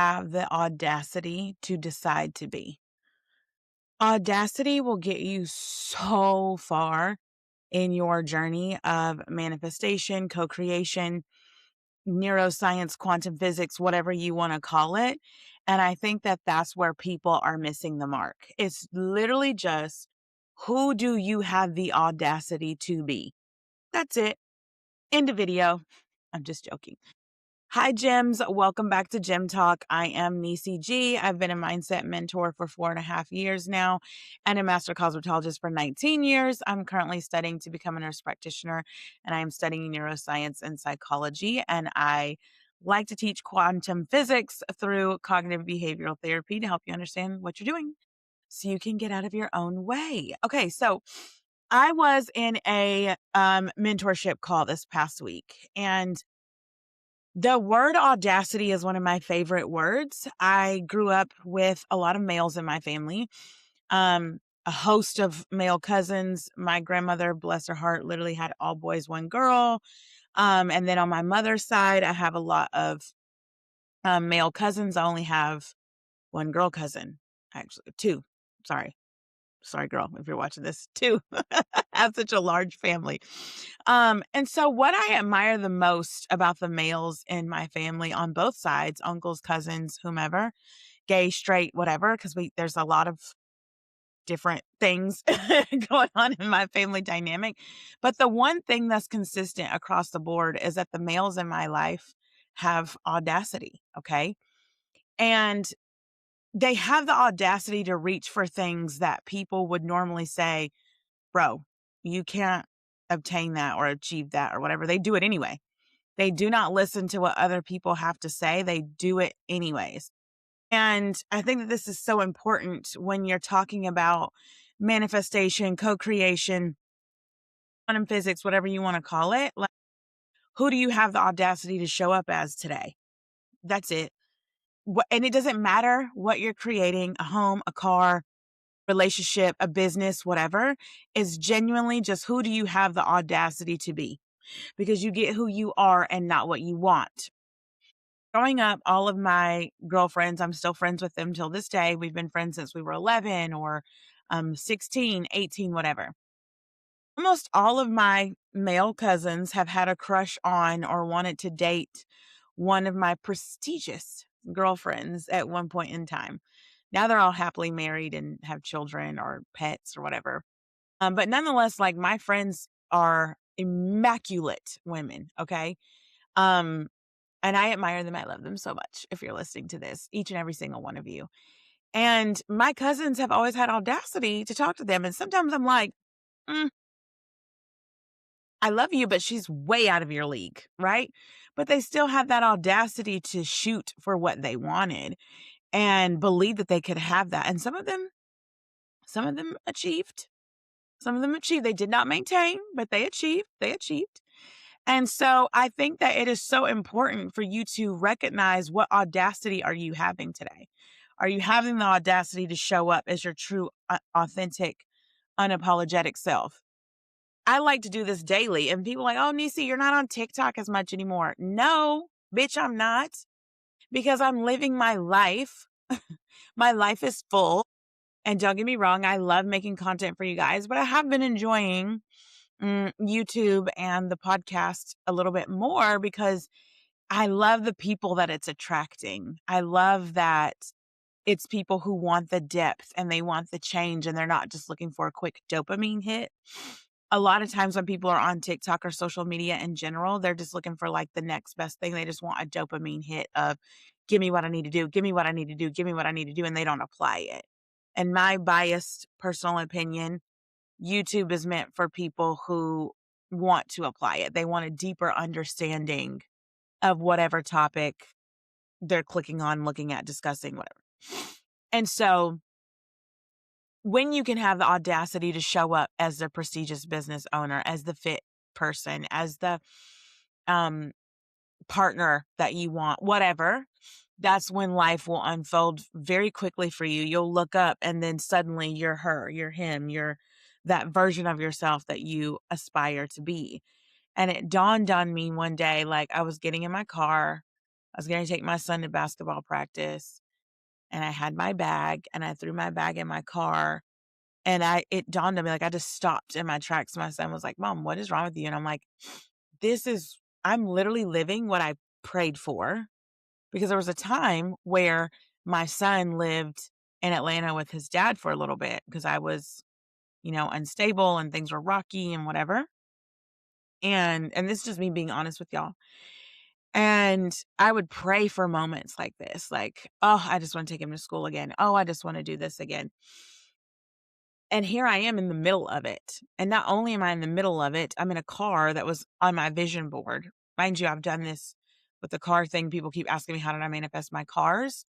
have the audacity to decide to be? Audacity will get you so far in your journey of manifestation, co creation, neuroscience, quantum physics, whatever you want to call it. And I think that that's where people are missing the mark. It's literally just who do you have the audacity to be? That's it. End of video. I'm just joking. Hi, Gems. Welcome back to Gem Talk. I am Niecy G. I've been a mindset mentor for 4.5 years now and a master cosmetologist for 19 years. I'm currently studying to become a nurse practitioner, and I am studying neuroscience and psychology. And I like to teach quantum physics through cognitive behavioral therapy to help you understand what you're doing so you can get out of your own way. Okay, so I was in a mentorship call this past week, and the word audacity is one of my favorite words. I grew up with a lot of males in my family, a host of male cousins. My grandmother, bless her heart, literally had all boys, one girl. And then on my mother's side, I have a lot of male cousins. I only have one girl cousin, actually, two. Sorry. Sorry, girl, if you're watching this too. I have such a large family. And so what I admire the most about the males in my family on both sides, uncles, cousins, whomever, gay, straight, whatever, because there's a lot of different things going on in my family dynamic. But the one thing that's consistent across the board is that the males in my life have audacity. Okay. And they have the audacity to reach for things that people would normally say, bro, you can't obtain that or achieve that or whatever. They do it anyway. They do not listen to what other people have to say. They do it anyways. And I think that this is so important when you're talking about manifestation, co-creation, quantum physics, whatever you want to call it. Like, who do you have the audacity to show up as today? That's it. And it doesn't matter what you're creating, a home, a car, relationship, a business, whatever, is genuinely just who do you have the audacity to be? Because you get who you are and not what you want. Growing up, all of my girlfriends, I'm still friends with them till this day. We've been friends since we were 11 or 16, 18, whatever. Almost all of my male cousins have had a crush on or wanted to date one of my prestigious girlfriends at one point in time. Now they're all happily married and have children or pets or whatever. But nonetheless, like my friends are immaculate women. Okay. Um, and I admire them. I love them so much. If you're listening to this, each and every single one of you. And my cousins have always had audacity to talk to them. And sometimes I'm like, "Mm, I love you, but she's way out of your league. Right. But they still have that audacity to shoot for what they wanted and believe that they could have that. And some of them achieved. Some of them achieved. They did not maintain, but they achieved. They achieved. And so I think that it is so important for you to recognize what audacity are you having today? Are you having the audacity to show up as your true, authentic, unapologetic self? I like to do this daily, and people are like, oh, Niecy, you're not on TikTok as much anymore. No, bitch, I'm not, because I'm living my life. My life is full. And don't get me wrong, I love making content for you guys, but I have been enjoying YouTube and the podcast a little bit more because I love the people that it's attracting. I love that it's people who want the depth and they want the change and they're not just looking for a quick dopamine hit. A lot of times when people are on TikTok or social media in general, they're just looking for like the next best thing. They just want a dopamine hit of give me what I need to do, give me what I need to do, give me what I need to do, and they don't apply it. In my biased personal opinion, YouTube is meant for people who want to apply it. They want a deeper understanding of whatever topic they're clicking on, looking at, discussing, whatever. And so when you can have the audacity to show up as the prestigious business owner, as the fit person, as the um, partner that you want, whatever, that's when life will unfold very quickly for you. You'll look up and then suddenly you're her, you're him, you're that version of yourself that you aspire to be. And it dawned on me one day, like I was getting in my car I was going to take my son to basketball practice, and I had my bag, and I threw my bag in my car. And it dawned on me, like, I just stopped in my tracks. My son was like, "Mom, what is wrong with you?" And I'm like, I'm literally living what I prayed for, because there was a time where my son lived in Atlanta with his dad for a little bit because I was, unstable and things were rocky and whatever. And this is just me being honest with y'all. And I would pray for moments like this, like, oh, I just want to take him to school again. Oh, I just want to do this again. And here I am in the middle of it. And not only am I in the middle of it, I'm in a car that was on my vision board. Mind you, I've done this with the car thing. People keep asking me, how did I manifest my cars?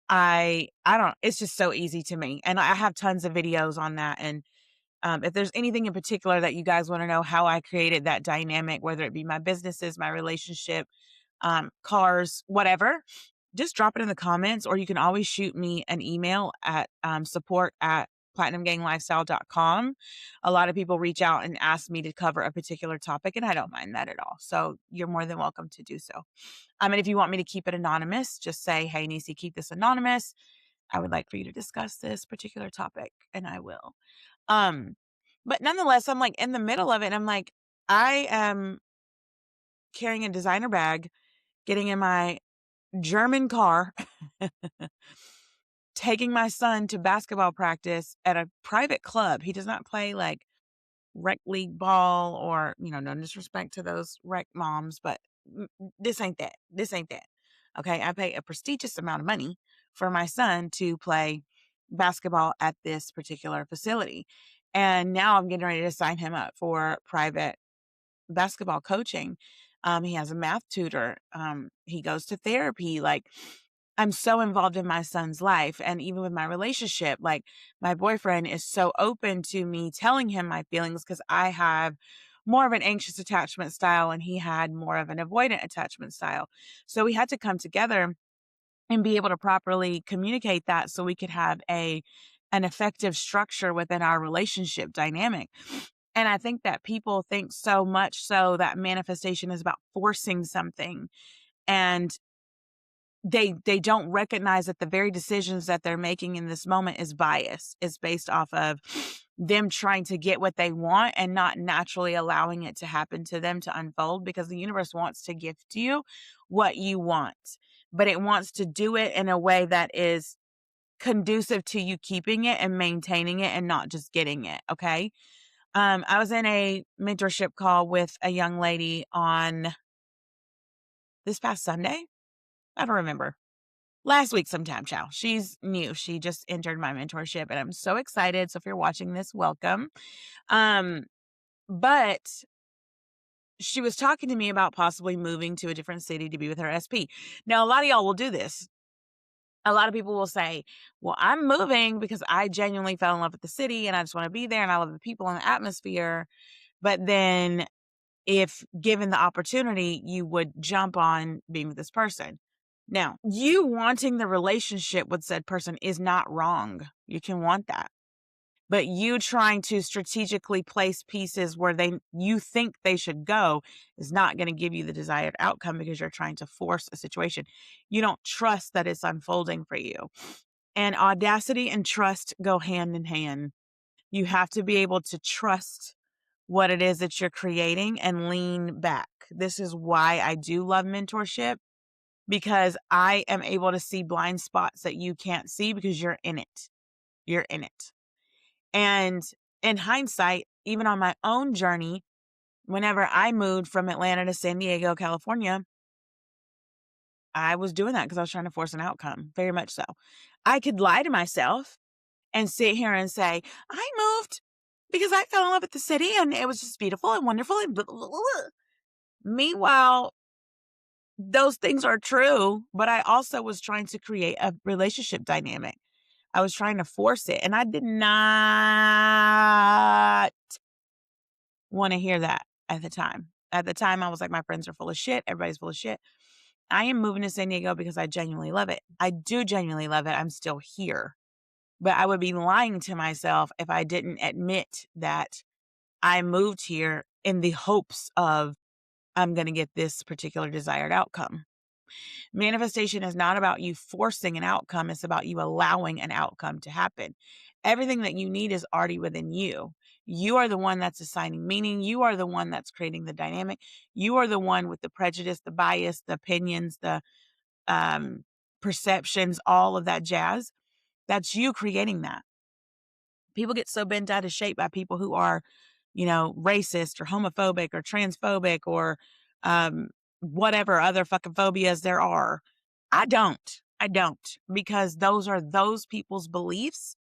I don't, it's just so easy to me. And I have tons of videos on that. And if there's anything in particular that you guys want to know how I created that dynamic, whether it be my businesses, my relationship, cars, whatever, just drop it in the comments, or you can always shoot me an email at support@platinumganglifestyle.com. A lot of people reach out and ask me to cover a particular topic, and I don't mind that at all. So you're more than welcome to do so. And if you want me to keep it anonymous, just say, "Hey, Niecy, keep this anonymous. I would like for you to discuss this particular topic," and I will. Um, but nonetheless, I'm like in the middle of it, and I'm like, I am carrying a designer bag, getting in my German car, taking my son to basketball practice at a private club. He does not play like rec league ball, or, no disrespect to those rec moms, but this ain't that. This ain't that. Okay. I pay a prestigious amount of money for my son to play basketball at this particular facility. And now I'm getting ready to sign him up for private basketball coaching. He has a math tutor. He goes to therapy. Like, I'm so involved in my son's life, and even with my relationship, like, my boyfriend is so open to me telling him my feelings, because I have more of an anxious attachment style and he had more of an avoidant attachment style. So we had to come together and be able to properly communicate that so we could have an effective structure within our relationship dynamic. And I think that people think so much so that manifestation is about forcing something, and they don't recognize that the very decisions that they're making in this moment is bias. It's based off of them trying to get what they want and not naturally allowing it to happen to them to unfold, because the universe wants to gift you what you want, but it wants to do it in a way that is conducive to you keeping it and maintaining it and not just getting it. Okay. I was in a mentorship call with a young lady on this past Sunday. I don't remember. Last week sometime, child. She's new. She just entered my mentorship, and I'm so excited. So if you're watching this, welcome. But she was talking to me about possibly moving to a different city to be with her SP. Now, a lot of y'all will do this. A lot of people will say, well, I'm moving because I genuinely fell in love with the city and I just want to be there and I love the people and the atmosphere. But then if given the opportunity, you would jump on being with this person. Now, you wanting the relationship with said person is not wrong. You can want that. But you trying to strategically place pieces where you think they should go is not going to give you the desired outcome, because you're trying to force a situation. You don't trust that it's unfolding for you. And audacity and trust go hand in hand. You have to be able to trust what it is that you're creating and lean back. This is why I do love mentorship, because I am able to see blind spots that you can't see because you're in it. You're in it. And in hindsight, even on my own journey, whenever I moved from Atlanta to San Diego, California, I was doing that because I was trying to force an outcome, very much so. I could lie to myself and sit here and say, I moved because I fell in love with the city and it was just beautiful and wonderful and blah, blah, blah, blah. Meanwhile, those things are true, but I also was trying to create a relationship dynamic. I was trying to force it, and I did not want to hear that at the time. At the time, I was like, my friends are full of shit. Everybody's full of shit. I am moving to San Diego because I genuinely love it. I do genuinely love it. I'm still here. But I would be lying to myself if I didn't admit that I moved here in the hopes of I'm going to get this particular desired outcome. Manifestation is not about you forcing an outcome. It's about you allowing an outcome to happen. Everything that you need is already within you. You are the one that's assigning meaning. You are the one that's creating the dynamic. You are the one with the prejudice, the bias, the opinions, the perceptions, all of that jazz. That's you creating that. People get so bent out of shape by people who are, racist or homophobic or transphobic or whatever other fucking phobias there are. I don't. Because those are those people's beliefs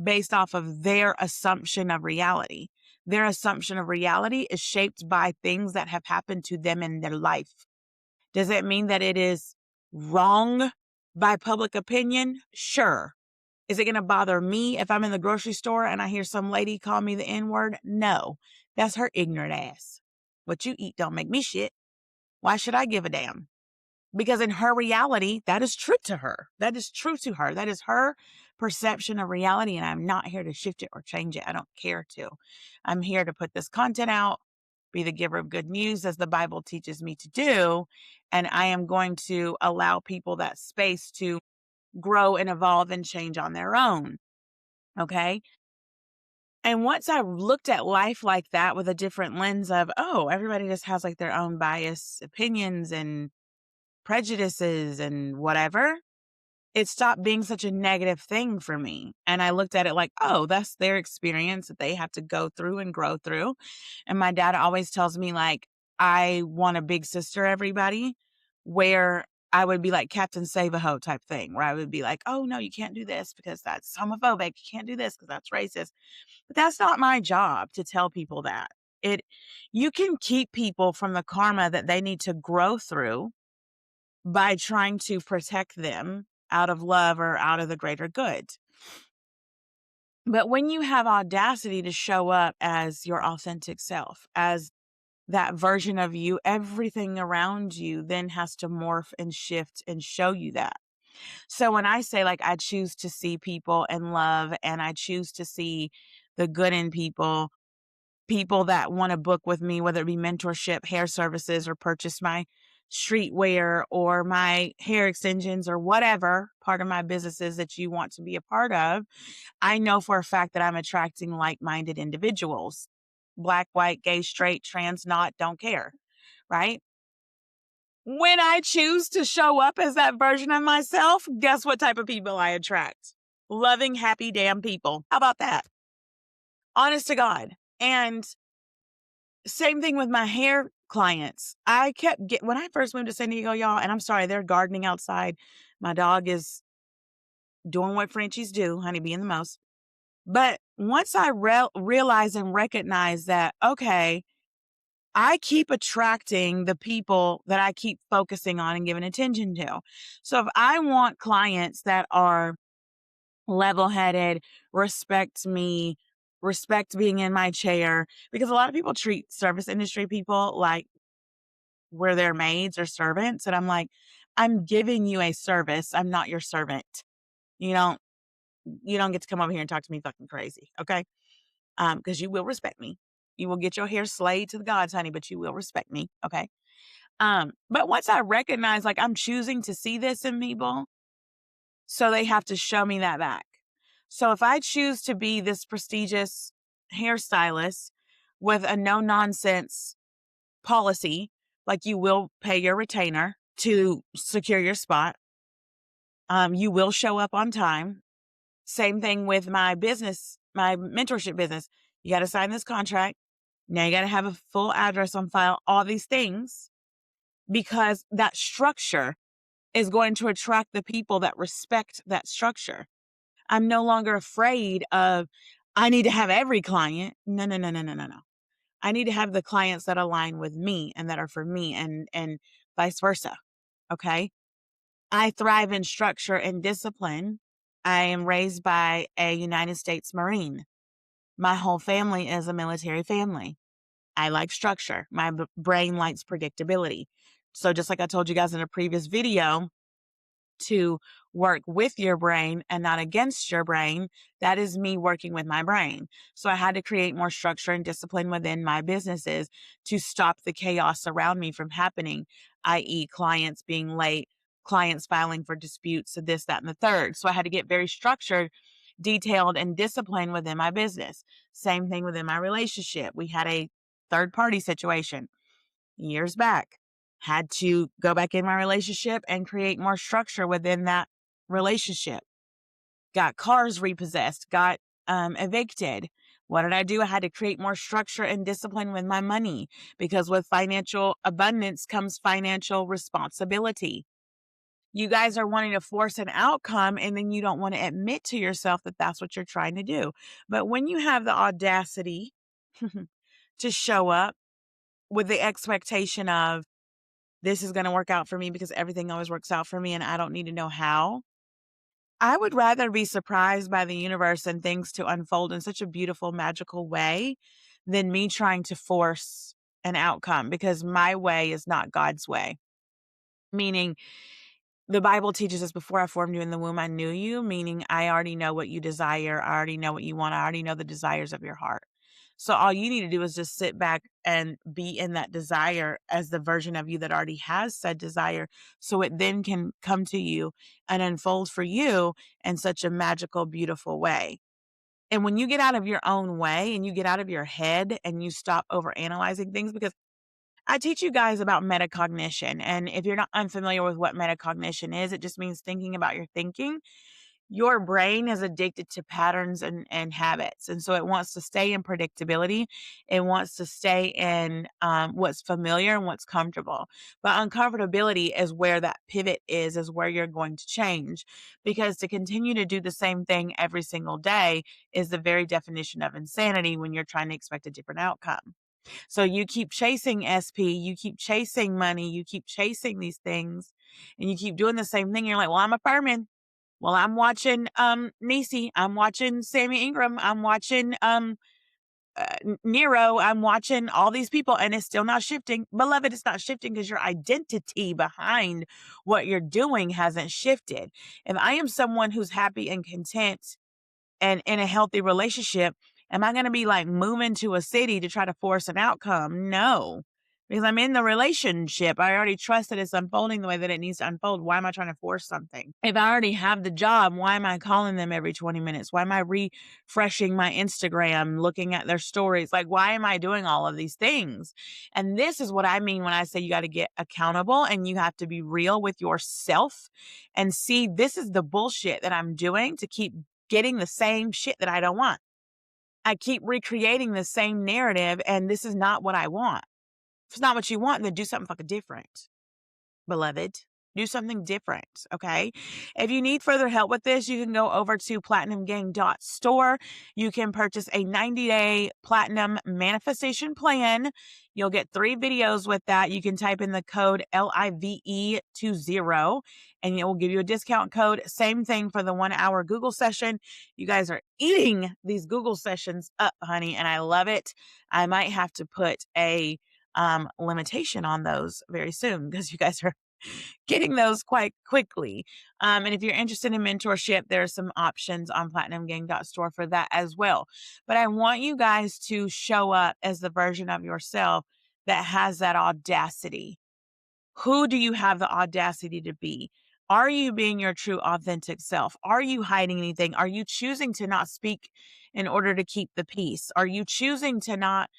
based off of their assumption of reality. Their assumption of reality is shaped by things that have happened to them in their life. Does it mean that it is wrong by public opinion? Sure. Is it going to bother me if I'm in the grocery store and I hear some lady call me the N-word? No. That's her ignorant ass. What you eat don't make me shit. Why should I give a damn? Because in her reality, that is true to her. That is true to her. That is her perception of reality, and I'm not here to shift it or change it. I don't care to. I'm here to put this content out, be the giver of good news as the Bible teaches me to do, and I am going to allow people that space to grow and evolve and change on their own. Okay? And once I looked at life like that with a different lens of, oh, everybody just has like their own bias opinions and prejudices and whatever, it stopped being such a negative thing for me. And I looked at it like, oh, that's their experience that they have to go through and grow through. And my dad always tells me, like, I want a big sister, everybody, where I would be like Captain Save-A-Ho type thing, where I would be like, oh, no, you can't do this because that's homophobic. You can't do this because that's racist. But that's not my job to tell people that. You can keep people from the karma that they need to grow through by trying to protect them out of love or out of the greater good. But when you have audacity to show up as your authentic self, as that version of you, everything around you then has to morph and shift and show you that. So when I say, like, I choose to see people and love, and I choose to see the good in people, people that want to book with me, whether it be mentorship, hair services, or purchase my streetwear or my hair extensions or whatever part of my business is that you want to be a part of, I know for a fact that I'm attracting like-minded individuals. Black, white, gay, straight, trans, not, don't care, right? When I choose to show up as that version of myself, guess what type of people I attract? Loving, happy, damn people. How about that? Honest to God. And same thing with my hair clients. When I first moved to San Diego, y'all, and I'm sorry, they're gardening outside. My dog is doing what Frenchies do, honey, being the most. But once I realized and recognized that, okay, I keep attracting the people that I keep focusing on and giving attention to. So if I want clients that are level-headed, respect me, respect being in my chair, because a lot of people treat service industry people like where they're maids or servants. And I'm like, I'm giving you a service. I'm not your servant. You don't get to come over here and talk to me fucking crazy. Okay. Because you will respect me. You will get your hair slayed to the gods, honey, but you will respect me. Okay. But once I recognize, like, I'm choosing to see this in people, so they have to show me that back. So if I choose to be this prestigious hairstylist with a no nonsense policy, like you will pay your retainer to secure your spot, you will show up on time. Same thing with my business, my mentorship business. You got to sign this contract. Now you got to have a full address on file, all these things, because that structure is going to attract the people that respect that structure. I'm no longer afraid of, I need to have every client. No. I need to have the clients that align with me and that are for me, and vice versa. Okay. I thrive in structure and discipline. I am raised by a United States Marine. My whole family is a military family. I like structure. My brain likes predictability. So just like I told you guys in a previous video, to work with your brain and not against your brain, that is me working with my brain. So I had to create more structure and discipline within my businesses to stop the chaos around me from happening, i.e. clients being late, clients filing for disputes, and this, that, and the third. So I had to get very structured, detailed, and disciplined within my business. Same thing within my relationship. We had a third party situation years back. Had to go back in my relationship and create more structure within that relationship. Got cars repossessed, got evicted. What did I do? I had to create more structure and discipline with my money, because with financial abundance comes financial responsibility. You guys are wanting to force an outcome, and then you don't want to admit to yourself that that's what you're trying to do. But when you have the audacity to show up with the expectation of, this is going to work out for me because everything always works out for me and I don't need to know how, I would rather be surprised by the universe and things to unfold in such a beautiful, magical way than me trying to force an outcome, because my way is not God's way. Meaning, the Bible teaches us, before I formed you in the womb, I knew you, meaning I already know what you desire. I already know what you want. I already know the desires of your heart. So all you need to do is just sit back and be in that desire as the version of you that already has said desire. So it then can come to you and unfold for you in such a magical, beautiful way. And when you get out of your own way and you get out of your head and you stop overanalyzing things, because I teach you guys about metacognition. And if you're not unfamiliar with what metacognition is, it just means thinking about your thinking. Your brain is addicted to patterns and habits. And so it wants to stay in predictability. It wants to stay in what's familiar and what's comfortable. But uncomfortability is where that pivot is where you're going to change. Because to continue to do the same thing every single day is the very definition of insanity when you're trying to expect a different outcome. So you keep chasing SP, you keep chasing money, you keep chasing these things, and you keep doing the same thing. You're like, well, I'm a fireman. Well, I'm watching Niecy, I'm watching Sammy Ingram, I'm watching Nero, I'm watching all these people, and it's still not shifting. Beloved, it's not shifting because your identity behind what you're doing hasn't shifted. If I am someone who's happy and content and in a healthy relationship, am I going to be like moving to a city to try to force an outcome? No, because I'm in the relationship. I already trust that it's unfolding the way that it needs to unfold. Why am I trying to force something? If I already have the job, why am I calling them every 20 minutes? Why am I refreshing my Instagram, looking at their stories? Like, why am I doing all of these things? And this is what I mean when I say you got to get accountable and you have to be real with yourself and see, this is the bullshit that I'm doing to keep getting the same shit that I don't want. I keep recreating the same narrative, and this is not what I want. If it's not what you want, then do something fucking different, beloved. Do something different, okay? If you need further help with this, you can go over to platinumgang.store. You can purchase a 90-day platinum manifestation plan. You'll get 3 videos with that. You can type in the code LIVE20 and it will give you a discount code. Same thing for the 1-hour Google session. You guys are eating these Google sessions up, honey, and I love it. I might have to put a limitation on those very soon because you guys are getting those quite quickly. And if you're interested in mentorship, there are some options on platinumgang.store for that as well. But I want you guys to show up as the version of yourself that has that audacity. Who do you have the audacity to be? Are you being your true authentic self? Are you hiding anything? Are you choosing to not speak in order to keep the peace? Are you choosing to not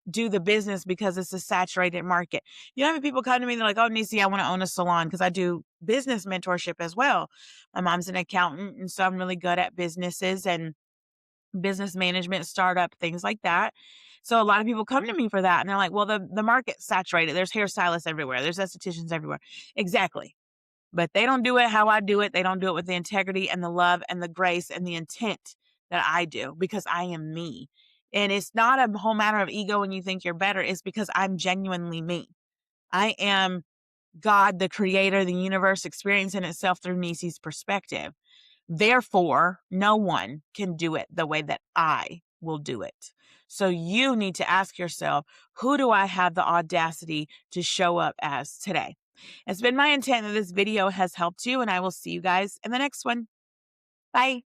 do the business because it's a saturated market? You know how many people come to me, they're like, oh, Niecy, I want to own a salon, because I do business mentorship as well. My mom's an accountant, and so I'm really good at businesses and business management, startup, things like that. So a lot of people come to me for that, and they're like, well, the market's saturated. There's hairstylists everywhere. There's estheticians everywhere. Exactly. But they don't do it how I do it. They don't do it with the integrity and the love and the grace and the intent that I do, because I am me. And it's not a whole matter of ego and you think you're better. It's because I'm genuinely me. I am God, the creator, the universe experiencing itself through Niecy's perspective. Therefore, no one can do it the way that I will do it. So you need to ask yourself, who do I have the audacity to show up as today? It's been my intent that this video has helped you, and I will see you guys in the next one. Bye.